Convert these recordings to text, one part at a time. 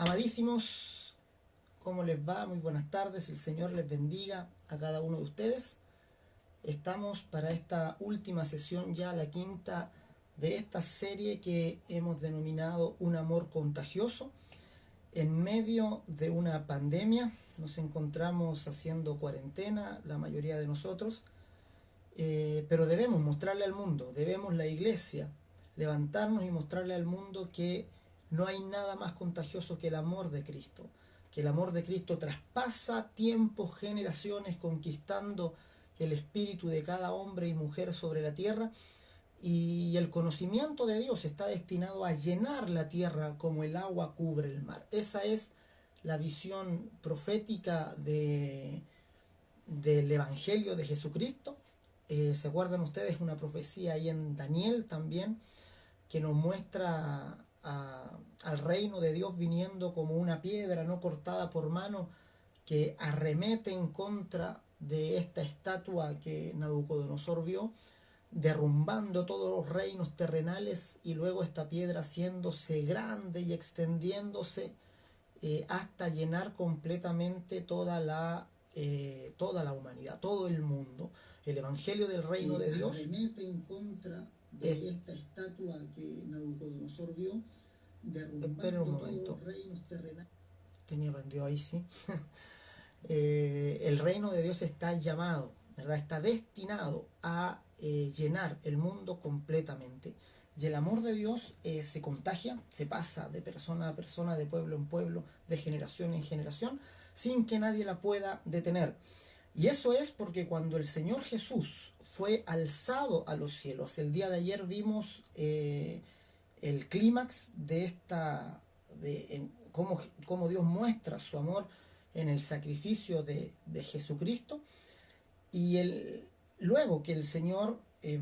Amadísimos, ¿cómo les va? Muy buenas tardes, el Señor les bendiga a cada uno de ustedes. Estamos para esta última sesión, ya la quinta de esta serie que hemos denominado Un amor contagioso. En medio de una pandemia, nos encontramos haciendo cuarentena, la mayoría de nosotros, pero debemos mostrarle al mundo, debemos la iglesia levantarnos y mostrarle al mundo que no hay nada más contagioso que el amor de Cristo, que el amor de Cristo traspasa tiempos, generaciones, conquistando el espíritu de cada hombre y mujer sobre la tierra, y el conocimiento de Dios está destinado a llenar la tierra como el agua cubre el mar. Esa es la visión profética del Evangelio de Jesucristo. ¿Se acuerdan ustedes? Una profecía ahí en Daniel también, que nos muestra al reino de Dios viniendo como una piedra no cortada por mano, que arremete en contra de esta estatua que Nabucodonosor vio, derrumbando todos los reinos terrenales, y luego esta piedra haciéndose grande y extendiéndose hasta llenar completamente toda la humanidad, todo el mundo. El Evangelio del Reino de Dios arremete en contra de esta estatua que Nabucodonosor vio, derrumbando todos los reinos terrenales. Tenía prendido ahí, sí. El reino de Dios está llamado, ¿verdad? Está destinado a llenar el mundo completamente. Y el amor de Dios se contagia, se pasa de persona a persona, de pueblo en pueblo, de generación en generación, sin que nadie la pueda detener. Y eso es porque cuando el Señor Jesús fue alzado a los cielos, el día de ayer vimos el clímax de cómo Dios muestra su amor en el sacrificio de Jesucristo, y luego que el Señor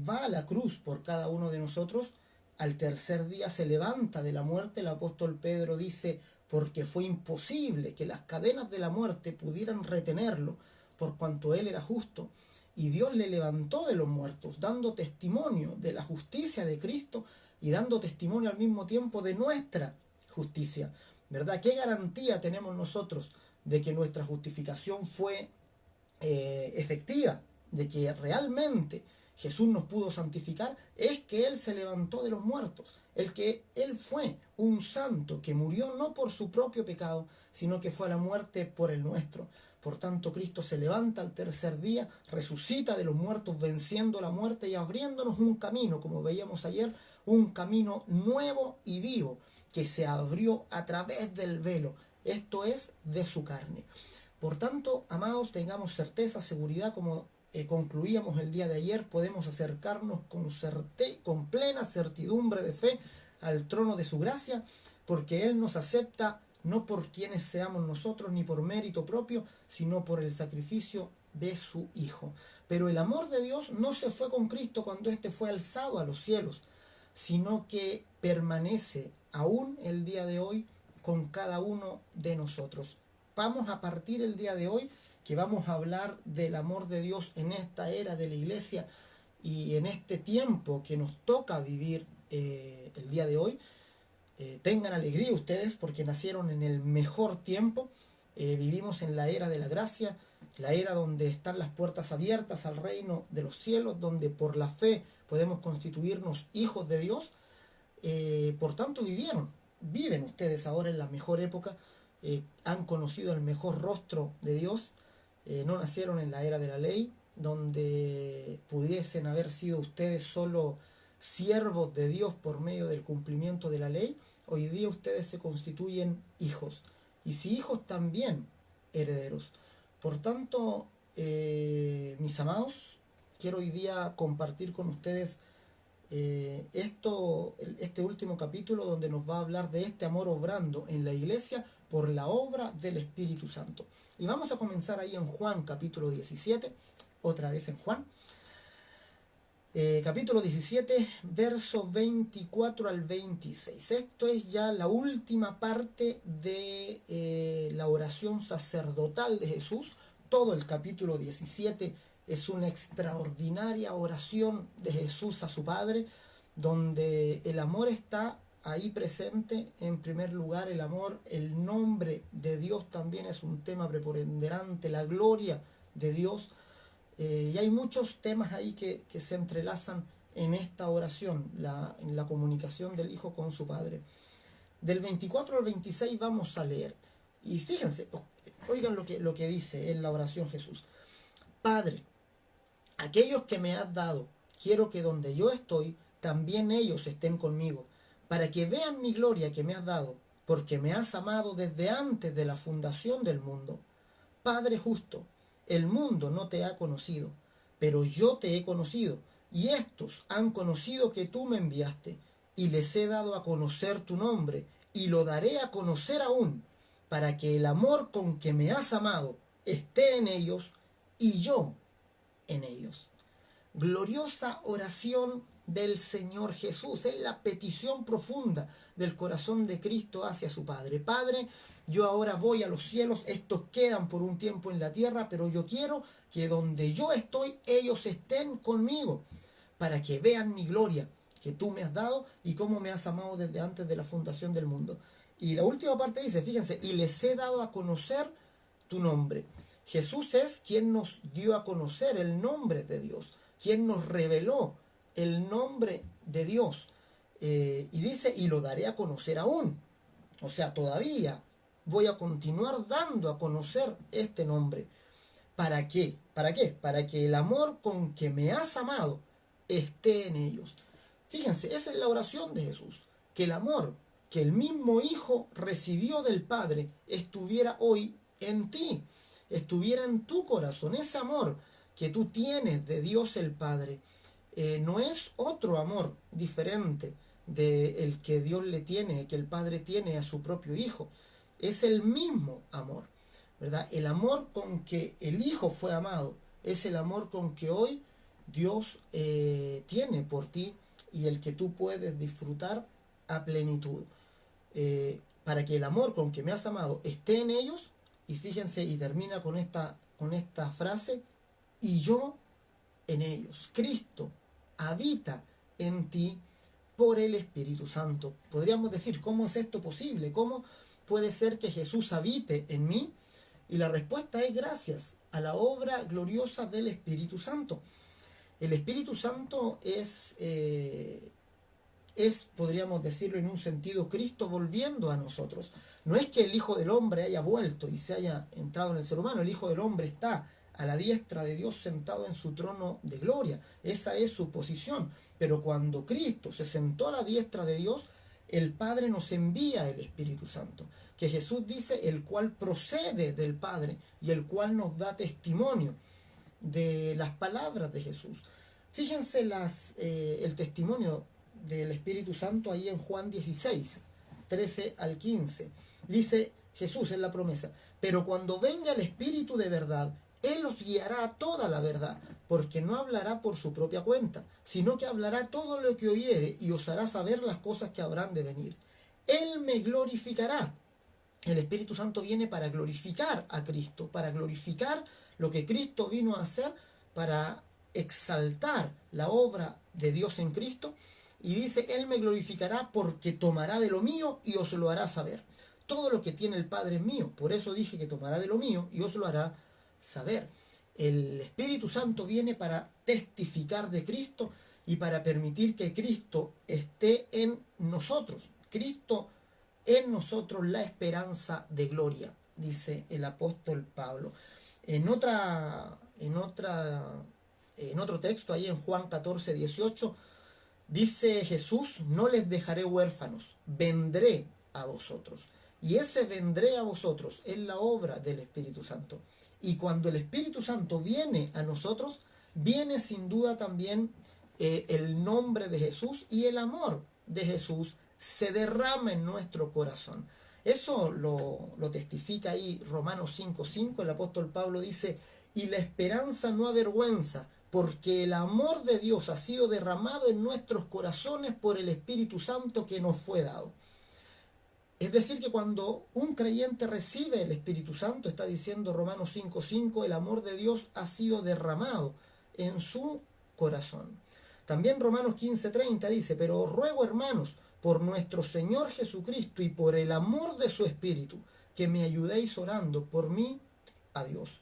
va a la cruz por cada uno de nosotros, al tercer día se levanta de la muerte. El apóstol Pedro dice: porque fue imposible que las cadenas de la muerte pudieran retenerlo, por cuanto él era justo, y Dios le levantó de los muertos, dando testimonio de la justicia de Cristo y dando testimonio al mismo tiempo de nuestra justicia, ¿verdad? ¿Qué garantía tenemos nosotros de que nuestra justificación fue efectiva, de que realmente Jesús nos pudo santificar? Es que Él se levantó de los muertos, que Él fue un santo que murió no por su propio pecado, sino que fue a la muerte por el nuestro. Por tanto, Cristo se levanta al tercer día, resucita de los muertos, venciendo la muerte y abriéndonos un camino, como veíamos ayer, un camino nuevo y vivo, que se abrió a través del velo, esto es, de su carne. Por tanto, amados, tengamos certeza, seguridad, como concluíamos el día de ayer, podemos acercarnos con plena certidumbre de fe al trono de su gracia, porque Él nos acepta no por quienes seamos nosotros ni por mérito propio, sino por el sacrificio de su Hijo. Pero el amor de Dios no se fue con Cristo cuando éste fue alzado a los cielos, sino que permanece aún el día de hoy con cada uno de nosotros. Vamos a partir el día de hoy, que vamos a hablar del amor de Dios en esta era de la iglesia y en este tiempo que nos toca vivir el día de hoy. Tengan alegría ustedes, porque nacieron en el mejor tiempo. Vivimos en la era de la gracia, la era donde están las puertas abiertas al reino de los cielos, donde por la fe podemos constituirnos hijos de Dios. Por tanto, viven ustedes ahora en la mejor época. Han conocido el mejor rostro de Dios. No nacieron en la era de la ley, donde pudiesen haber sido ustedes solo siervos de Dios por medio del cumplimiento de la ley. Hoy día ustedes se constituyen hijos, y si hijos, también herederos. Por tanto, mis amados, quiero hoy día compartir con ustedes este último capítulo, donde nos va a hablar de este amor obrando en la iglesia por la obra del Espíritu Santo. Y vamos a comenzar ahí en Juan capítulo 17, otra vez en Juan. Capítulo 17, versos 24 al 26. Esto es ya la última parte de la oración sacerdotal de Jesús. Todo el capítulo 17 es una extraordinaria oración de Jesús a su Padre, donde el amor está ahí presente. En primer lugar, el amor, el nombre de Dios también es un tema preponderante, la gloria de Dios. Y hay muchos temas ahí que se entrelazan en esta oración, en la comunicación del Hijo con su Padre. Del 24 al 26 vamos a leer. Y fíjense, oigan lo que dice en la oración Jesús. Padre, aquellos que me has dado, quiero que donde yo estoy, también ellos estén conmigo, para que vean mi gloria que me has dado, porque me has amado desde antes de la fundación del mundo. Padre justo, el mundo no te ha conocido, pero yo te he conocido, y estos han conocido que tú me enviaste, y les he dado a conocer tu nombre, y lo daré a conocer aún, para que el amor con que me has amado esté en ellos, y yo en ellos. Gloriosa oración del Señor Jesús. Es la petición profunda del corazón de Cristo hacia su Padre. Padre, yo ahora voy a los cielos, estos quedan por un tiempo en la tierra, pero yo quiero que donde yo estoy, ellos estén conmigo, para que vean mi gloria que tú me has dado y cómo me has amado desde antes de la fundación del mundo. Y la última parte dice, fíjense, y les he dado a conocer tu nombre. Jesús es quien nos dio a conocer el nombre de Dios, quien nos reveló el nombre de Dios. Y dice, y lo daré a conocer aún. O sea, todavía voy a continuar dando a conocer este nombre. ¿Para qué? ¿Para qué? Para que el amor con que me has amado esté en ellos. Fíjense, esa es la oración de Jesús. Que el amor que el mismo Hijo recibió del Padre estuviera hoy en ti, estuviera en tu corazón. Ese amor que tú tienes de Dios el Padre no es otro amor diferente del que Dios le tiene, que el Padre tiene a su propio Hijo. Es el mismo amor, ¿verdad? El amor con que el Hijo fue amado es el amor con que hoy Dios tiene por ti y el que tú puedes disfrutar a plenitud. Para que el amor con que me has amado esté en ellos, y fíjense, y termina con esta frase, y yo en ellos. Cristo habita en ti por el Espíritu Santo. Podríamos decir, ¿cómo es esto posible? ¿Cómo puede ser que Jesús habite en mí? Y la respuesta es gracias a la obra gloriosa del Espíritu Santo. El Espíritu Santo es, podríamos decirlo en un sentido, Cristo volviendo a nosotros. No es que el Hijo del Hombre haya vuelto y se haya entrado en el ser humano. El Hijo del Hombre está a la diestra de Dios sentado en su trono de gloria. Esa es su posición. Pero cuando Cristo se sentó a la diestra de Dios, el Padre nos envía el Espíritu Santo, que Jesús dice, el cual procede del Padre y el cual nos da testimonio de las palabras de Jesús. Fíjense el testimonio del Espíritu Santo ahí en Juan 16, 13 al 15. Dice Jesús en la promesa, pero cuando venga el Espíritu de verdad, Él os guiará a toda la verdad, porque no hablará por su propia cuenta, sino que hablará todo lo que oyere y os hará saber las cosas que habrán de venir. Él me glorificará. El Espíritu Santo viene para glorificar a Cristo, para glorificar lo que Cristo vino a hacer, para exaltar la obra de Dios en Cristo. Y dice, Él me glorificará porque tomará de lo mío y os lo hará saber. Todo lo que tiene el Padre es mío, por eso dije que tomará de lo mío y os lo hará saber. El Espíritu Santo viene para testificar de Cristo y para permitir que Cristo esté en nosotros. Cristo en nosotros, la esperanza de gloria, dice el apóstol Pablo. En otro texto, ahí en Juan 14, 18, dice Jesús, no les dejaré huérfanos, vendré a vosotros. Y ese vendré a vosotros es la obra del Espíritu Santo. Y cuando el Espíritu Santo viene a nosotros, viene sin duda también el nombre de Jesús y el amor de Jesús se derrama en nuestro corazón. Eso lo testifica ahí Romanos 5:5. El apóstol Pablo dice, y la esperanza no avergüenza, porque el amor de Dios ha sido derramado en nuestros corazones por el Espíritu Santo que nos fue dado. Es decir, que cuando un creyente recibe el Espíritu Santo, está diciendo Romanos 5:5, el amor de Dios ha sido derramado en su corazón. También Romanos 15:30 dice, pero os ruego, hermanos, por nuestro Señor Jesucristo y por el amor de su Espíritu, que me ayudéis orando por mí a Dios.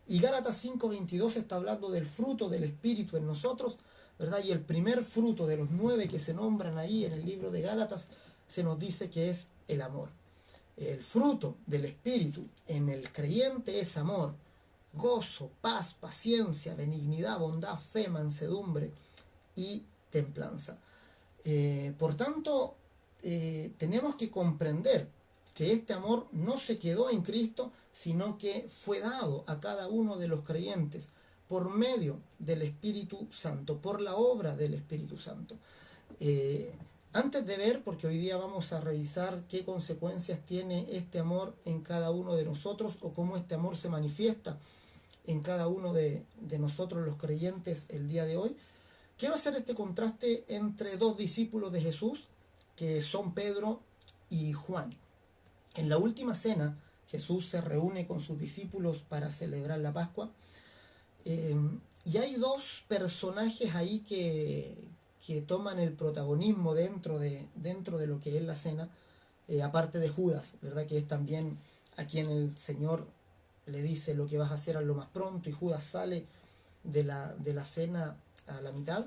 Y Gálatas 5:22 está hablando del fruto del Espíritu en nosotros, ¿verdad? Y el primer fruto de los 9 que se nombran ahí en el libro de Gálatas se nos dice que es el amor. El fruto del Espíritu en el creyente es amor, gozo, paz, paciencia, benignidad, bondad, fe, mansedumbre y templanza. Por tanto, tenemos que comprender que este amor no se quedó en Cristo, sino que fue dado a cada uno de los creyentes por medio del Espíritu Santo, por la obra del Espíritu Santo. Antes de ver, porque hoy día vamos a revisar qué consecuencias tiene este amor en cada uno de nosotros o cómo este amor se manifiesta en cada uno de nosotros los creyentes el día de hoy, quiero hacer este contraste entre dos discípulos de Jesús, que son Pedro y Juan. En la última cena, Jesús se reúne con sus discípulos para celebrar la Pascua, y hay dos personajes ahí que toman el protagonismo dentro de lo que es la cena, aparte de Judas, ¿verdad? Que es también a quien el Señor le dice lo que vas a hacer a lo más pronto, y Judas sale de la cena a la mitad.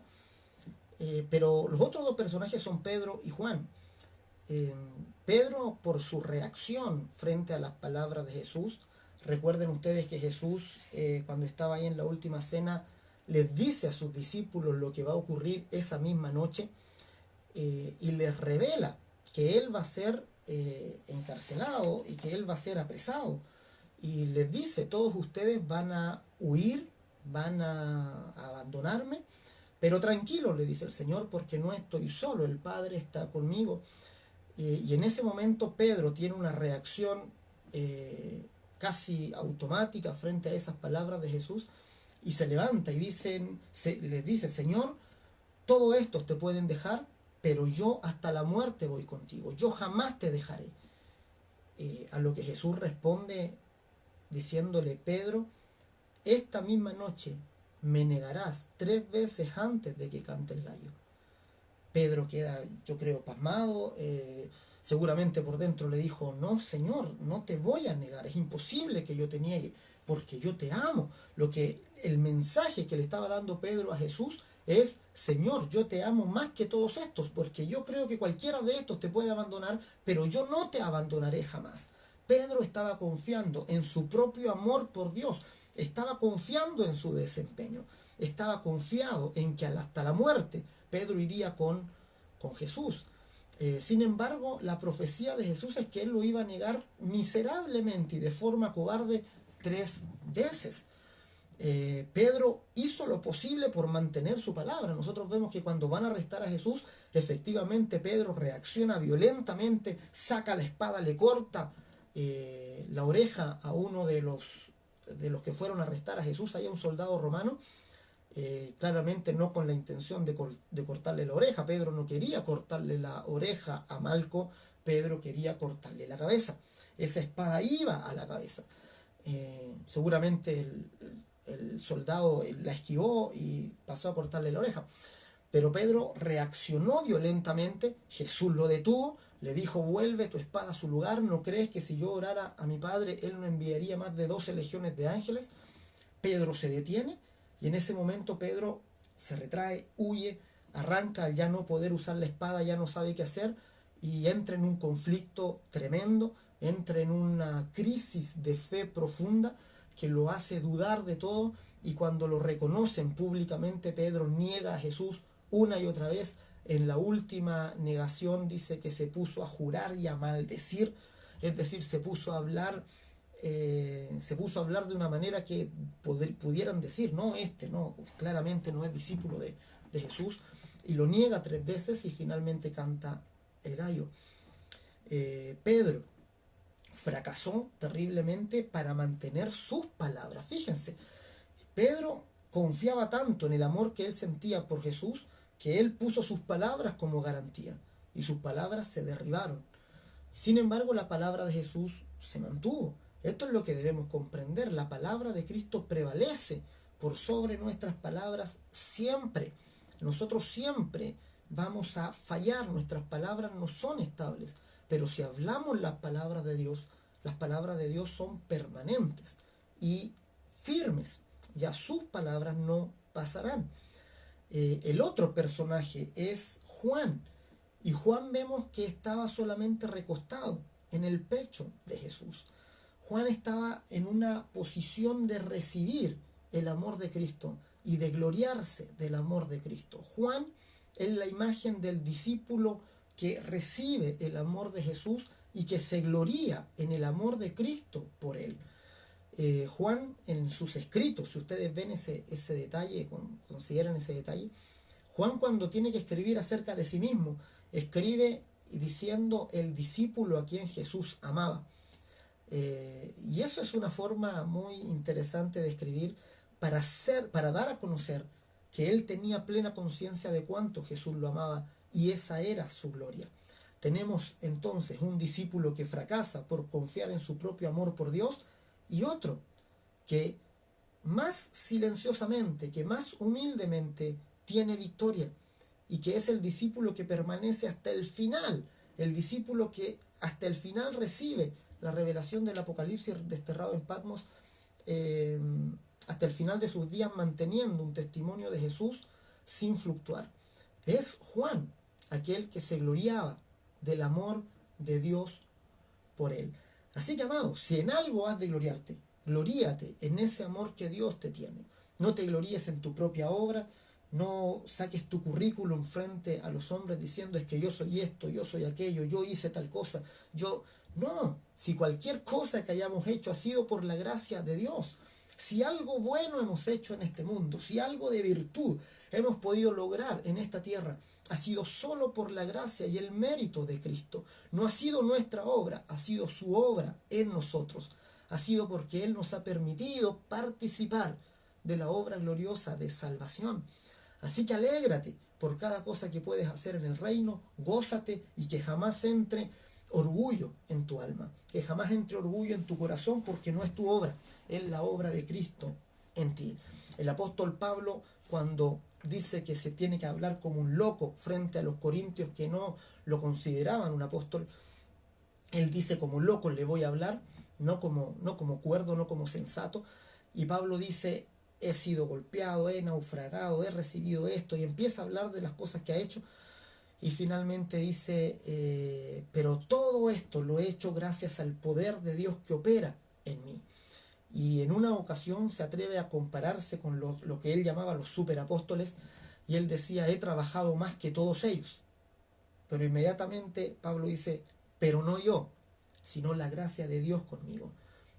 Pero los otros dos personajes son Pedro y Juan. Pedro, por su reacción frente a las palabras de Jesús, recuerden ustedes que Jesús, cuando estaba ahí en la última cena, les dice a sus discípulos lo que va a ocurrir esa misma noche, y les revela que él va a ser encarcelado y que él va a ser apresado. Y les dice, todos ustedes van a huir, van a abandonarme, pero tranquilo, le dice el Señor, porque no estoy solo, el Padre está conmigo. Y en ese momento Pedro tiene una reacción casi automática frente a esas palabras de Jesús, y se levanta y les dice, Señor, todo estos te pueden dejar, pero yo hasta la muerte voy contigo, yo jamás te dejaré. A lo que Jesús responde diciéndole, Pedro, esta misma noche me negarás 3 veces antes de que cante el gallo. Pedro queda, yo creo, pasmado, seguramente por dentro le dijo, no, Señor, no te voy a negar, es imposible que yo te niegue, porque yo te amo. El mensaje que le estaba dando Pedro a Jesús es, Señor, yo te amo más que todos estos, porque yo creo que cualquiera de estos te puede abandonar, pero yo no te abandonaré jamás. Pedro estaba confiando en su propio amor por Dios, estaba confiando en su desempeño, estaba confiado en que hasta la muerte Pedro iría con Jesús. Sin embargo, la profecía de Jesús es que él lo iba a negar miserablemente y de forma cobarde 3 veces. Pedro hizo lo posible por mantener su palabra. Nosotros vemos que cuando van a arrestar a Jesús, efectivamente Pedro reacciona violentamente, saca la espada, le corta la oreja a uno de los que fueron a arrestar a Jesús, ahí a un soldado romano, claramente no con la intención de cortarle la oreja. Pedro no quería cortarle la oreja a Malco, Pedro quería cortarle la cabeza. Esa espada iba a la cabeza. Seguramente el soldado la esquivó y pasó a cortarle la oreja. Pero Pedro reaccionó violentamente, Jesús lo detuvo, le dijo, vuelve tu espada a su lugar, ¿no crees que si yo orara a mi Padre, Él no enviaría más de 12 legiones de ángeles? Pedro se detiene, y en ese momento Pedro se retrae, huye, arranca al ya no poder usar la espada, ya no sabe qué hacer, y entra en un conflicto tremendo, entra en una crisis de fe profunda que lo hace dudar de todo, y cuando lo reconocen públicamente, Pedro niega a Jesús una y otra vez. En la última negación dice que se puso a jurar y a maldecir, es decir, se puso a hablar de una manera que pudieran decir, no, claramente no es discípulo de Jesús, y lo niega 3 veces y finalmente canta el gallo. Pedro fracasó terriblemente para mantener sus palabras. Fíjense, Pedro confiaba tanto en el amor que él sentía por Jesús que él puso sus palabras como garantía, y sus palabras se derribaron. Sin embargo, la palabra de Jesús se mantuvo. Esto es lo que debemos comprender. La palabra de Cristo prevalece por sobre nuestras palabras siempre. Nosotros siempre vamos a fallar, nuestras palabras no son estables. Pero si hablamos las palabras de Dios son permanentes y firmes. Ya sus palabras no pasarán. El otro personaje es Juan. Y Juan vemos que estaba solamente recostado en el pecho de Jesús. Juan estaba en una posición de recibir el amor de Cristo y de gloriarse del amor de Cristo. Juan es la imagen del discípulo que recibe el amor de Jesús y que se gloría en el amor de Cristo por él. Juan, en sus escritos, si ustedes ven ese detalle, consideran ese detalle, Juan, cuando tiene que escribir acerca de sí mismo, escribe diciendo el discípulo a quien Jesús amaba. Y eso es una forma muy interesante de escribir para dar a conocer que él tenía plena conciencia de cuánto Jesús lo amaba, y esa era su gloria. Tenemos entonces un discípulo que fracasa por confiar en su propio amor por Dios, y otro que más silenciosamente, que más humildemente tiene victoria, y que es el discípulo que permanece hasta el final, el discípulo que hasta el final recibe la revelación del Apocalipsis, desterrado en Patmos, hasta el final de sus días, manteniendo un testimonio de Jesús sin fluctuar. Es Juan aquel que se gloriaba del amor de Dios por él. Así que, amados, si en algo has de gloriarte, gloríate en ese amor que Dios te tiene. No te gloríes en tu propia obra, no saques tu currículum frente a los hombres diciendo es que yo soy esto, yo soy aquello, yo hice tal cosa, No, si cualquier cosa que hayamos hecho ha sido por la gracia de Dios. Si algo bueno hemos hecho en este mundo, si algo de virtud hemos podido lograr en esta tierra, ha sido solo por la gracia y el mérito de Cristo. No ha sido nuestra obra, ha sido su obra en nosotros. Ha sido porque Él nos ha permitido participar de la obra gloriosa de salvación. Así que alégrate por cada cosa que puedes hacer en el reino, gózate, y que jamás entre orgullo en tu alma, que jamás entre orgullo en tu corazón, porque no es tu obra, es la obra de Cristo en ti. El apóstol Pablo, cuando dice que se tiene que hablar como un loco frente a los corintios que no lo consideraban un apóstol, él dice: como loco le voy a hablar, no como cuerdo, no como sensato. Y Pablo dice: he sido golpeado, he naufragado, he recibido esto, y empieza a hablar de las cosas que ha hecho. Y finalmente dice, pero todo esto lo he hecho gracias al poder de Dios que opera en mí. Y en una ocasión se atreve a compararse con lo que él llamaba los superapóstoles, y él decía: he trabajado más que todos ellos. Pero inmediatamente Pablo dice: pero no yo, sino la gracia de Dios conmigo.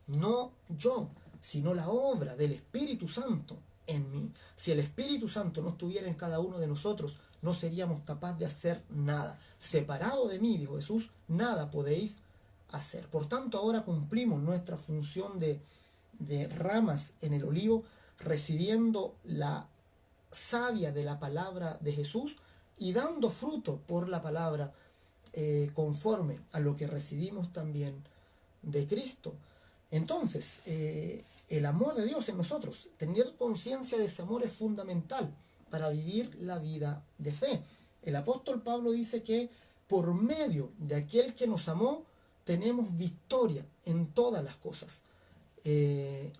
No yo, sino la obra del Espíritu Santo en mí. Si el Espíritu Santo no estuviera en cada uno de nosotros, no seríamos capaces de hacer nada. Separado de mí, dijo Jesús, nada podéis hacer. Por tanto, ahora cumplimos nuestra función de ramas en el olivo, recibiendo la savia de la palabra de Jesús y dando fruto por la palabra, conforme a lo que recibimos también de Cristo. Entonces, el amor de Dios en nosotros, tener conciencia de ese amor es fundamental para vivir la vida de fe. El apóstol Pablo dice que por medio de aquel que nos amó, tenemos victoria en todas las cosas.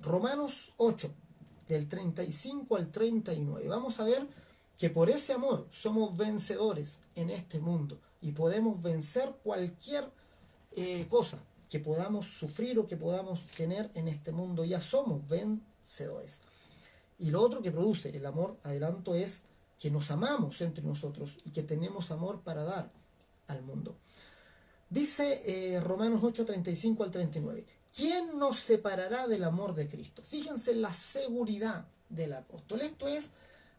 Romanos 8, del 35 al 39. Vamos a ver que por ese amor somos vencedores en este mundo y podemos vencer cualquier cosa que podamos sufrir o que podamos tener en este mundo. Ya somos vencedores. Y lo otro que produce el amor, adelanto, es que nos amamos entre nosotros y que tenemos amor para dar al mundo. Dice Romanos 8, 35 al 39. ¿Quién nos separará del amor de Cristo? Fíjense la seguridad del apóstol. Esto es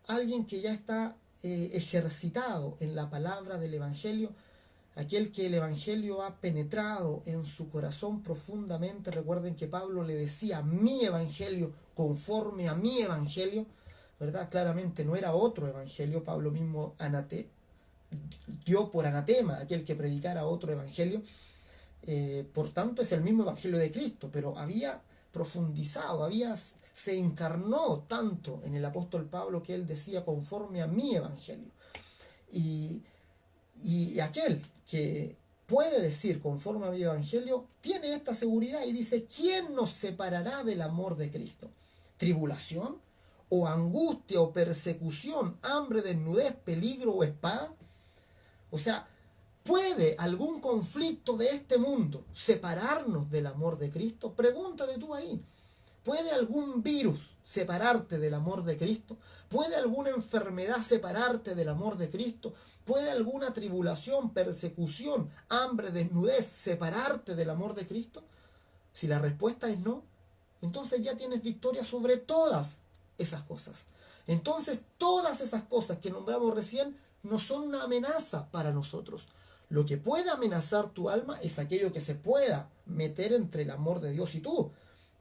alguien que ya está ejercitado en la palabra del Evangelio, aquel que el Evangelio ha penetrado en su corazón profundamente. Recuerden que Pablo le decía: mi Evangelio, conforme a mi Evangelio, ¿verdad? Claramente no era otro Evangelio. Pablo mismo dio por anatema aquel que predicara otro Evangelio. Por tanto, es el mismo Evangelio de Cristo, pero había profundizado, se encarnó tanto en el apóstol Pablo que él decía: conforme a mi Evangelio. Y aquel que puede decir conforme a mi evangelio, tiene esta seguridad y dice, ¿quién nos separará del amor de Cristo? ¿Tribulación? ¿O angustia? ¿O persecución? ¿Hambre, desnudez, peligro o espada? O sea, ¿puede algún conflicto de este mundo separarnos del amor de Cristo? Pregúntate tú ahí. ¿Puede algún virus separarte del amor de Cristo? ¿Puede alguna enfermedad separarte del amor de Cristo? ¿Puede alguna tribulación, persecución, hambre, desnudez separarte del amor de Cristo? Si la respuesta es no, entonces ya tienes victoria sobre todas esas cosas. Entonces todas esas cosas que nombramos recién no son una amenaza para nosotros. Lo que puede amenazar tu alma es aquello que se pueda meter entre el amor de Dios y tú,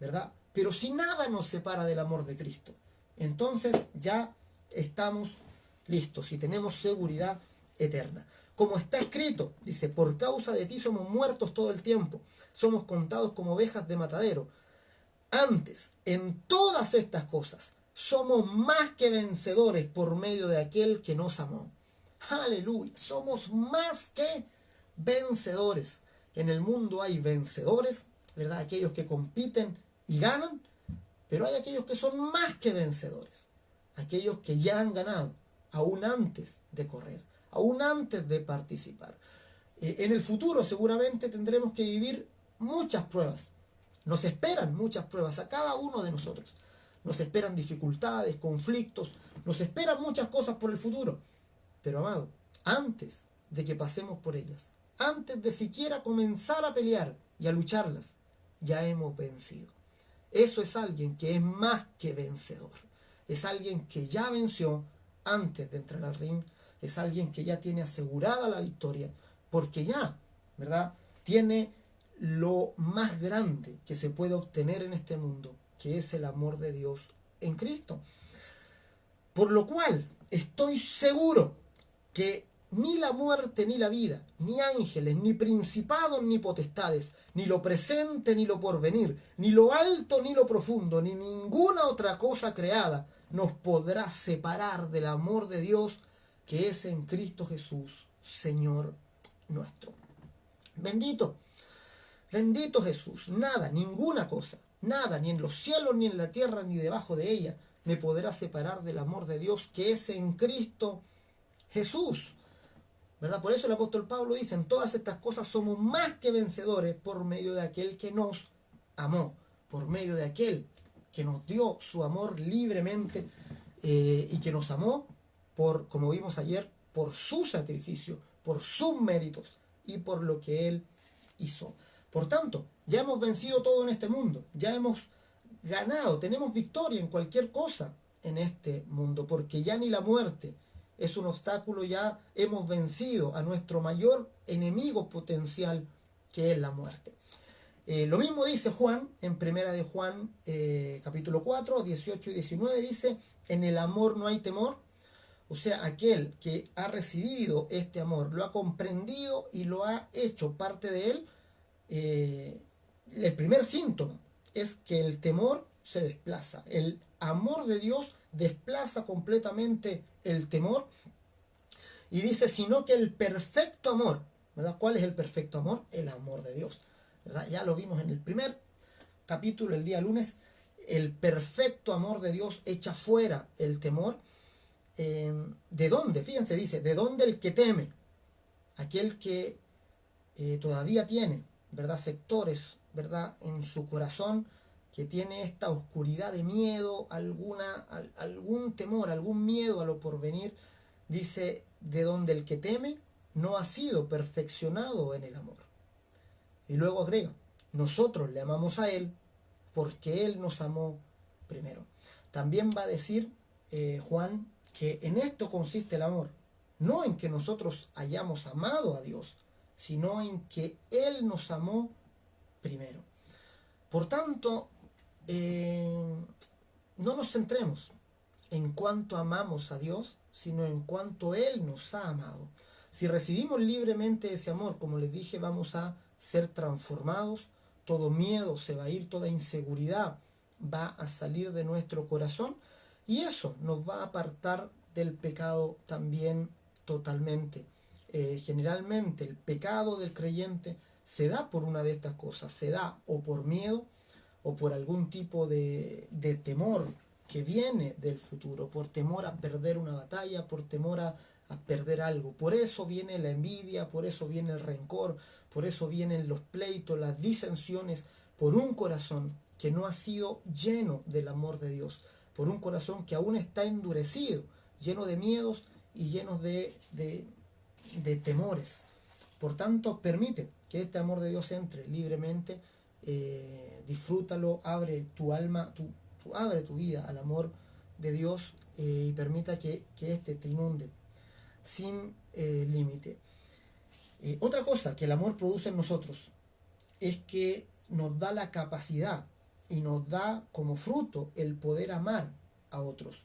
¿verdad? Pero si nada nos separa del amor de Cristo, entonces ya estamos listos y tenemos seguridad eterna. Como está escrito, dice, por causa de ti somos muertos todo el tiempo, somos contados como ovejas de matadero. Antes, en todas estas cosas, somos más que vencedores por medio de aquel que nos amó. Aleluya, somos más que vencedores. En el mundo hay vencedores, ¿verdad? Aquellos que compiten y ganan, pero hay aquellos que son más que vencedores, aquellos que ya han ganado, aún antes de correr, aún antes de participar. En el futuro seguramente tendremos que vivir muchas pruebas, nos esperan muchas pruebas a cada uno de nosotros, nos esperan dificultades, conflictos, nos esperan muchas cosas por el futuro, pero amado, antes de que pasemos por ellas, antes de siquiera comenzar a pelear y a lucharlas, ya hemos vencido. Eso es alguien que es más que vencedor. Es alguien que ya venció antes de entrar al ring. Es alguien que ya tiene asegurada la victoria. Porque ya, ¿verdad? Tiene lo más grande que se puede obtener en este mundo, que es el amor de Dios en Cristo. Por lo cual, estoy seguro que ni la muerte ni la vida, ni ángeles, ni principados, ni potestades, ni lo presente, ni lo porvenir, ni lo alto, ni lo profundo, ni ninguna otra cosa creada nos podrá separar del amor de Dios que es en Cristo Jesús, Señor nuestro. Bendito, bendito Jesús. Nada, ninguna cosa, nada, ni en los cielos, ni en la tierra, ni debajo de ella, me podrá separar del amor de Dios que es en Cristo Jesús. ¿Verdad? Por eso el apóstol Pablo dice, en todas estas cosas somos más que vencedores por medio de aquel que nos amó, por medio de aquel que nos dio su amor libremente y que nos amó por, como vimos ayer, por su sacrificio, por sus méritos y por lo que él hizo. Por tanto, ya hemos vencido todo en este mundo, ya hemos ganado, tenemos victoria en cualquier cosa en este mundo, porque ya ni la muerte es un obstáculo, ya hemos vencido a nuestro mayor enemigo potencial, que es la muerte. Lo mismo dice Juan, en primera de Juan, capítulo 4, 18 y 19, dice, en el amor no hay temor. O sea, aquel que ha recibido este amor, lo ha comprendido y lo ha hecho parte de él, el primer síntoma es que el temor se desplaza. El amor de Dios desplaza completamente el temor. Y dice, sino que el perfecto amor, ¿verdad? ¿Cuál es el perfecto amor? El amor de Dios, ¿verdad? Ya lo vimos en el primer capítulo, el día lunes. El perfecto amor de Dios echa fuera el temor. ¿De dónde? Fíjense, dice, ¿de dónde el que teme? Aquel que todavía tiene, ¿verdad? Sectores, ¿verdad? En su corazón, que tiene esta oscuridad de miedo, algún temor, algún miedo a lo porvenir, dice, de donde el que teme no ha sido perfeccionado en el amor. Y luego agrega, nosotros le amamos a Él porque Él nos amó primero. También va a decir Juan que en esto consiste el amor, no en que nosotros hayamos amado a Dios, sino en que Él nos amó primero. Por tanto, no nos centremos en cuánto amamos a Dios, sino en cuánto Él nos ha amado. Si recibimos libremente ese amor, como les dije, vamos a ser transformados, todo miedo se va a ir, toda inseguridad va a salir de nuestro corazón y eso nos va a apartar del pecado también totalmente. Generalmente el pecado del creyente se da por una de estas cosas, se da o por miedo o por algún tipo de temor que viene del futuro, por temor a perder una batalla, por temor a perder algo. Por eso viene la envidia, por eso viene el rencor, por eso vienen los pleitos, las disensiones, por un corazón que no ha sido lleno del amor de Dios, por un corazón que aún está endurecido, lleno de miedos y llenos de temores. Por tanto, permite que este amor de Dios entre libremente, disfrútalo, abre tu alma, abre tu vida al amor de Dios, y permita que éste te inunde sin límite. Otra cosa que el amor produce en nosotros es que nos da la capacidad y nos da como fruto el poder amar a otros.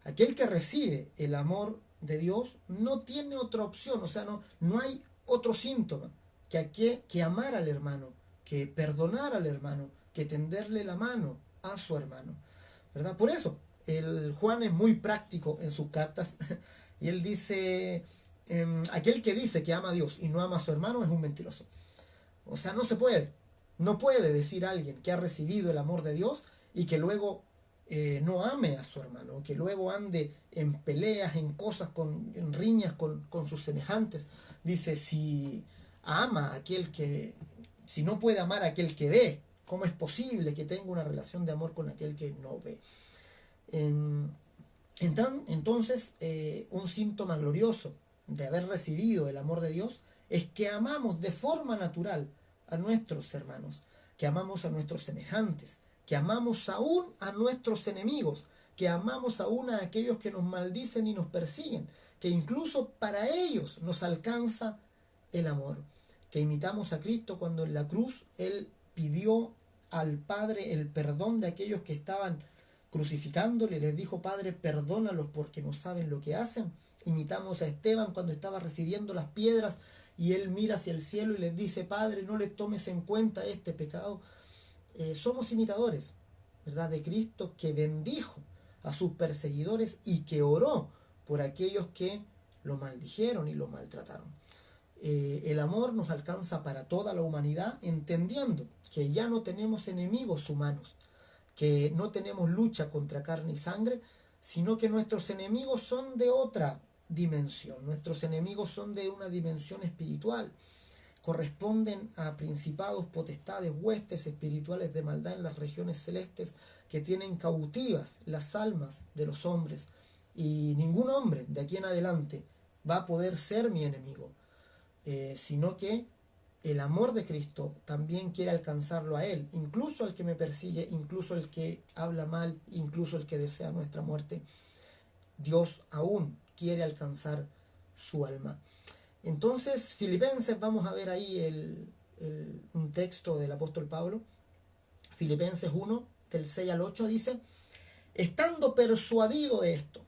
Aquel que recibe el amor de Dios no tiene otra opción, o sea, no hay otro síntoma que amar al hermano, que perdonar al hermano, que tenderle la mano a su hermano, ¿verdad? Por eso, el Juan es muy práctico en sus cartas y él dice, aquel que dice que ama a Dios y no ama a su hermano es un mentiroso. O sea, no puede decir alguien que ha recibido el amor de Dios y que luego no ame a su hermano, que luego ande en peleas, en cosas, en riñas con sus semejantes. Dice, si no puede amar a aquel que ve, ¿cómo es posible que tenga una relación de amor con aquel que no ve? Entonces, un síntoma glorioso de haber recibido el amor de Dios es que amamos de forma natural a nuestros hermanos, que amamos a nuestros semejantes, que amamos aún a nuestros enemigos, que amamos aún a aquellos que nos maldicen y nos persiguen, que incluso para ellos nos alcanza el amor, que imitamos a Cristo cuando en la cruz Él pidió al Padre el perdón de aquellos que estaban crucificándole, les dijo, Padre, perdónalos porque no saben lo que hacen. Imitamos a Esteban cuando estaba recibiendo las piedras y él mira hacia el cielo y les dice, Padre, no le tomes en cuenta este pecado. Somos imitadores, ¿verdad?, de Cristo, que bendijo a sus perseguidores y que oró por aquellos que lo maldijeron y lo maltrataron. El amor nos alcanza para toda la humanidad, entendiendo que ya no tenemos enemigos humanos, que no tenemos lucha contra carne y sangre, sino que nuestros enemigos son de otra dimensión, nuestros enemigos son de una dimensión espiritual, corresponden a principados, potestades, huestes espirituales de maldad en las regiones celestes que tienen cautivas las almas de los hombres, y ningún hombre de aquí en adelante va a poder ser mi enemigo, sino que el amor de Cristo también quiere alcanzarlo a Él, incluso al que me persigue, incluso el que habla mal, incluso el que desea nuestra muerte. Dios aún quiere alcanzar su alma. Entonces, Filipenses, vamos a ver ahí un texto del apóstol Pablo. Filipenses 1, del 6 al 8 dice, estando persuadido de esto,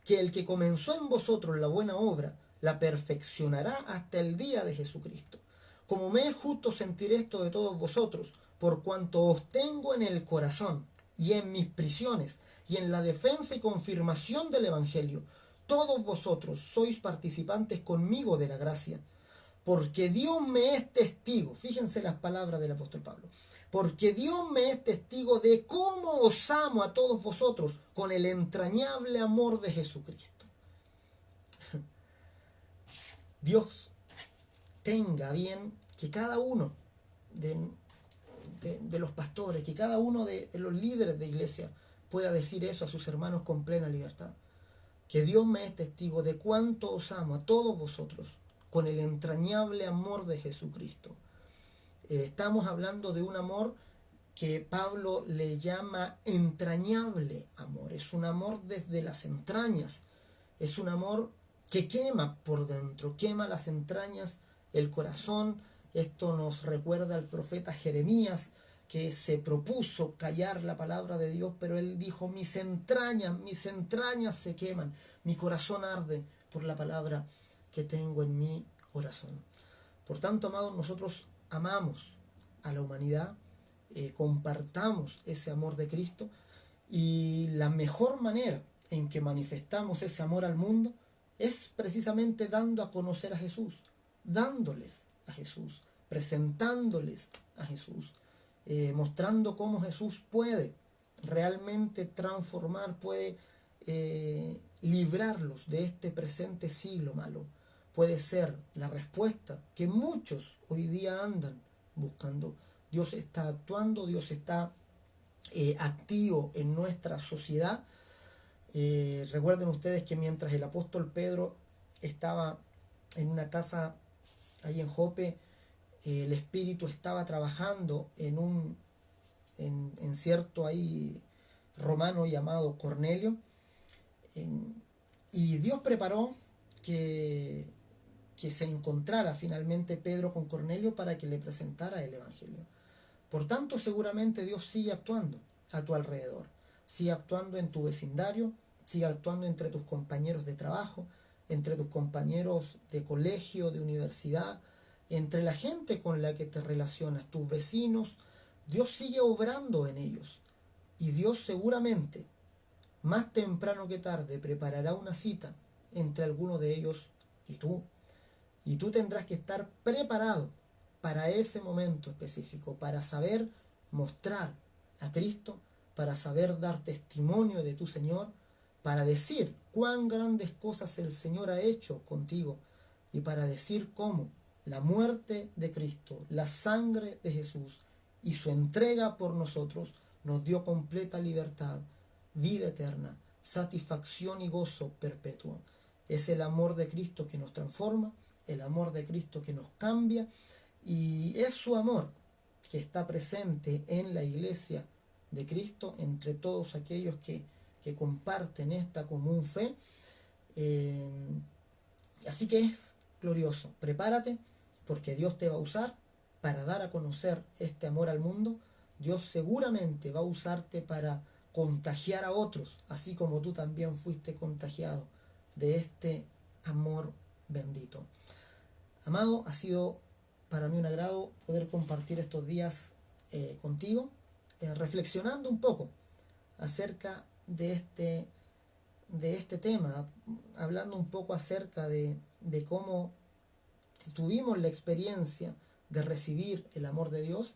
que el que comenzó en vosotros la buena obra, la perfeccionará hasta el día de Jesucristo. Como me es justo sentir esto de todos vosotros, por cuanto os tengo en el corazón, y en mis prisiones, y en la defensa y confirmación del Evangelio, todos vosotros sois participantes conmigo de la gracia. Porque Dios me es testigo, fíjense las palabras del apóstol Pablo, porque Dios me es testigo de cómo os amo a todos vosotros con el entrañable amor de Jesucristo. Dios tenga bien que cada uno de los pastores, que cada uno de los líderes de iglesia pueda decir eso a sus hermanos con plena libertad. Que Dios me es testigo de cuánto os amo a todos vosotros con el entrañable amor de Jesucristo. Estamos hablando de un amor que Pablo le llama entrañable amor. Es un amor desde las entrañas. Es un amor que quema por dentro, quema las entrañas, el corazón. Esto nos recuerda al profeta Jeremías, que se propuso callar la palabra de Dios, pero él dijo, mis entrañas se queman, mi corazón arde por la palabra que tengo en mi corazón. Por tanto, amados, nosotros amamos a la humanidad, compartamos ese amor de Cristo, y la mejor manera en que manifestamos ese amor al mundo es precisamente dando a conocer a Jesús, dándoles a Jesús, presentándoles a Jesús, mostrando cómo Jesús puede realmente transformar, puede librarlos de este presente siglo malo. Puede ser la respuesta que muchos hoy día andan buscando. Dios está actuando, Dios está activo en nuestra sociedad. Recuerden ustedes que mientras el apóstol Pedro estaba en una casa ahí en Jope, el Espíritu estaba trabajando en cierto ahí romano llamado Cornelio, y Dios preparó que se encontrara finalmente Pedro con Cornelio para que le presentara el Evangelio. Por tanto, seguramente Dios sigue actuando a tu alrededor, sigue actuando en tu vecindario, sigue actuando entre tus compañeros de trabajo, entre tus compañeros de colegio, de universidad, entre la gente con la que te relacionas, tus vecinos. Dios sigue obrando en ellos, y Dios seguramente, más temprano que tarde, preparará una cita entre alguno de ellos y tú. Y tú tendrás que estar preparado para ese momento específico, para saber mostrar a Cristo, para saber dar testimonio de tu Señor, para decir cuán grandes cosas el Señor ha hecho contigo, y para decir cómo la muerte de Cristo, la sangre de Jesús y su entrega por nosotros nos dio completa libertad, vida eterna, satisfacción y gozo perpetuo. Es el amor de Cristo que nos transforma, el amor de Cristo que nos cambia, y es su amor que está presente en la iglesia de Cristo, entre todos aquellos que comparten esta común fe. Así que es glorioso. Prepárate, porque Dios te va a usar para dar a conocer este amor al mundo. Dios seguramente va a usarte para contagiar a otros, así como tú también fuiste contagiado de este amor bendito. Amado, ha sido para mí un agrado poder compartir estos días contigo, reflexionando un poco acerca de este tema, hablando un poco acerca de cómo tuvimos la experiencia de recibir el amor de Dios,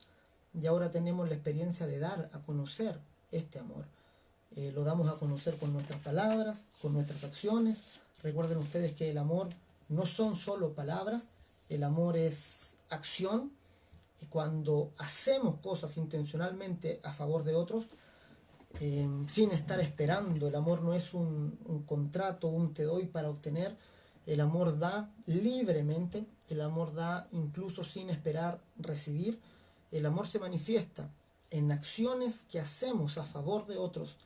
y ahora tenemos la experiencia de dar a conocer este amor. Lo damos a conocer con nuestras palabras, con nuestras acciones. Recuerden ustedes que el amor no son solo palabras, el amor es acción. Y cuando hacemos cosas intencionalmente a favor de otros, sin estar esperando, el amor no es un contrato, un te doy para obtener. El amor da libremente, el amor da incluso sin esperar recibir. El amor se manifiesta en acciones que hacemos a favor de otros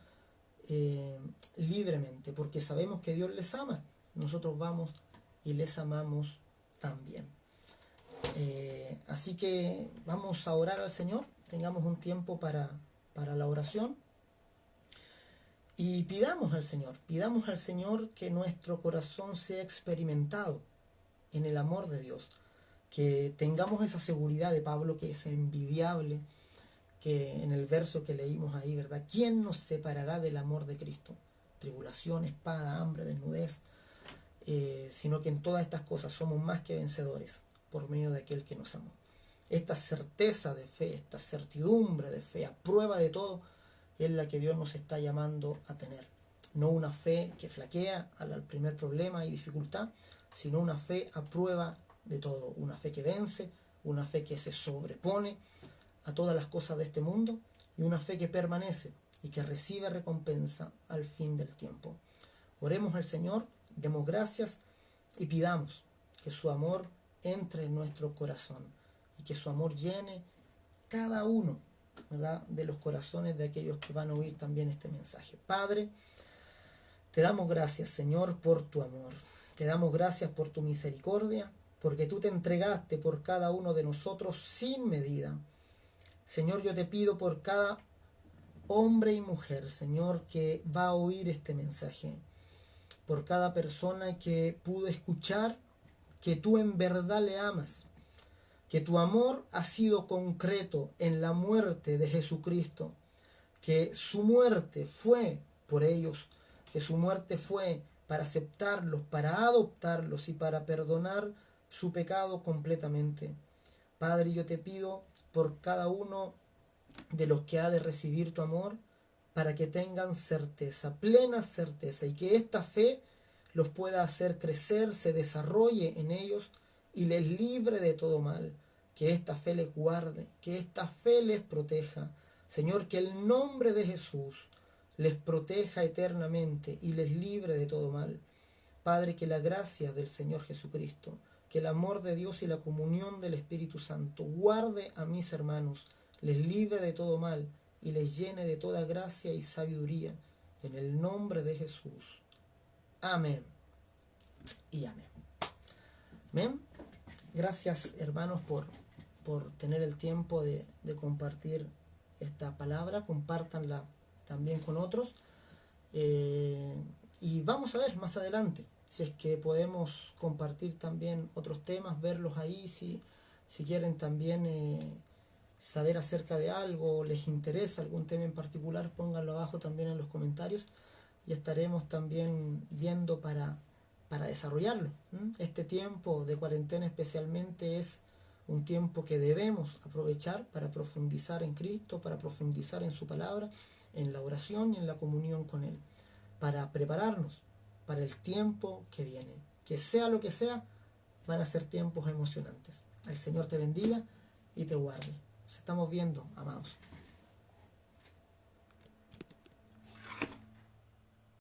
libremente, porque sabemos que Dios les ama. Nosotros vamos y les amamos también. Así que vamos a orar al Señor, tengamos un tiempo para la oración, y pidamos al Señor que nuestro corazón sea experimentado en el amor de Dios, que tengamos esa seguridad de Pablo, que es envidiable, que en el verso que leímos ahí, ¿verdad? ¿Quién nos separará del amor de Cristo? Tribulación, espada, hambre, desnudez, sino que en todas estas cosas somos más que vencedores por medio de aquel que nos amó. Esta certeza de fe, esta certidumbre de fe, a prueba de todo, es la que Dios nos está llamando a tener. No una fe que flaquea al primer problema y dificultad, sino una fe a prueba de todo, una fe que vence, una fe que se sobrepone a todas las cosas de este mundo, y una fe que permanece y que recibe recompensa al fin del tiempo. Oremos al Señor, demos gracias y pidamos que su amor entre en nuestro corazón y que su amor llene cada uno, ¿verdad?, de los corazones de aquellos que van a oír también este mensaje. Padre, te damos gracias, Señor, por tu amor. Te damos gracias por tu misericordia, porque tú te entregaste por cada uno de nosotros sin medida. Señor, yo te pido por cada hombre y mujer, Señor, que va a oír este mensaje, por cada persona que pudo escuchar que tú en verdad le amas, que tu amor ha sido concreto en la muerte de Jesucristo, que su muerte fue por ellos, que su muerte fue para aceptarlos, para adoptarlos y para perdonar su pecado completamente. Padre, yo te pido por cada uno de los que ha de recibir tu amor, para que tengan certeza, plena certeza, y que esta fe los pueda hacer crecer, se desarrolle en ellos y les libre de todo mal. Que esta fe les guarde, que esta fe les proteja. Señor, que el nombre de Jesús les proteja eternamente y les libre de todo mal. Padre, que la gracia del Señor Jesucristo, que el amor de Dios y la comunión del Espíritu Santo guarde a mis hermanos, les libre de todo mal y les llene de toda gracia y sabiduría. En el nombre de Jesús. Amén y amén. Amén. Gracias, hermanos, por tener el tiempo de compartir esta palabra. Compártanla también con otros. Y vamos a ver más adelante si es que podemos compartir también otros temas, verlos ahí, si quieren también saber acerca de algo, les interesa algún tema en particular, pónganlo abajo también en los comentarios y estaremos también viendo para desarrollarlo. Este tiempo de cuarentena especialmente es un tiempo que debemos aprovechar para profundizar en Cristo, para profundizar en su palabra, en la oración y en la comunión con Él, para prepararnos para el tiempo que viene. Que sea lo que sea, van a ser tiempos emocionantes. El Señor te bendiga y te guarde. Nos estamos viendo, amados.